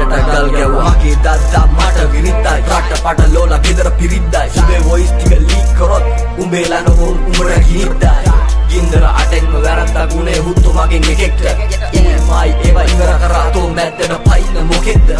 මට ගල් ගැව්වා මගේ දත්තා මට විරිත්තයි රට පට ලෝලා ගෙදර පිරිද්දයි උඹේ වොයිස් ටික ලීක් කරොත් උඹේලා නොවුන් උඹට ගිනිද්දයි ගින්දර අටෙන්ම වැරද්දක් උනේ හුත්තු මගෙන් එකෙක්ට EMI ඒවා ඉවර කරා තෝ මැද්දට පයින්න මොකෙද්ද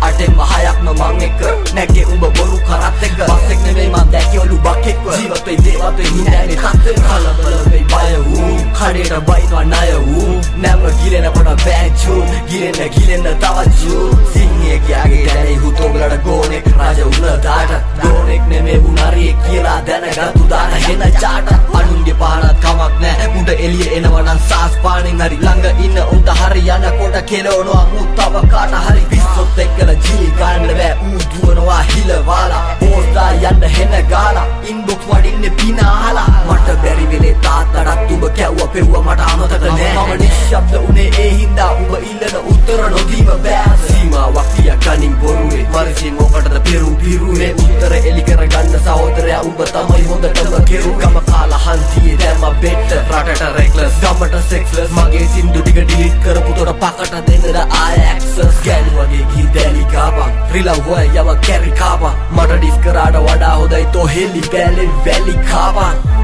අටෙන්ම හයක්ම මං එක්ක නැගේ උඹ බොරු කරත් එක්ක බස් එක නෙමෙයි මං දැක්කේ ඔලු බක් එක්ක ජීවත් වෙයි දේවත් වෙයි හිඳන්නේ තත්ත්වෙ කලබල වෙයි බය වූ කඩේට බයිනවා ණය වූ නැම ගිලෙන කොට බෑන්චු ගිලෙන්න තවච්චු සිංහයෙක්ගේ දැනේ හුතෝගලට ගෝනෙක් රජ උනදාට ගෝනෙක් නෙමෙයි උනාරියෙක් කියලා දැනගත්තු දාන හෙන චාට අනුන්ගේ පානත් කමක් නෑ උන්ට එළිය එනවා නම් සාස් පානෙන් හරි ළඟ ඉන්න උන්ට හරි යනකොට කෙලවනවා මුත්තව කාට හරි පිස්සොත් එක්කලා ජී ගන්න බෑ ඌ දුවනවා හිලවාලා පෝස්ටා යන්න හෙන ගාලා ඉන්බොක්ස් වඩින්නේ පිනාලා මට බැරි වෙලේ තාත්තටත් උඹ කැව්වා පෙව්වා මට අමතක නෑ මම නිශ්ශබ්ද උනේ ඒ හින්දා උඹ ඉල්ලන උත්තර නොදීම බෑ සීමාවක් තියා ගනින් බොරුවේ මරසින් මොකටද පිරුවේ උත්තර එලි කරගන්න සහෝදරයා උඹ තමයි හොඳටම කෙරු ගම කාලා හන්තියේ දැම්ම බෙට් රටට රෙක්ලස් ගමට සෙක්ස්ලස් මගේ සින්දු ටික ඩිලීට් කරපු තොට පකට දෙන්නද ආය ඇක්සස් ගෑනු වගේ ගී දැලි කාපන් රිලව් හොය යව කැරි කාපන් මට ඩිස් කරාට වඩා හොඳයි තෝ හෙලි බැලෙන් වැලි කාපන්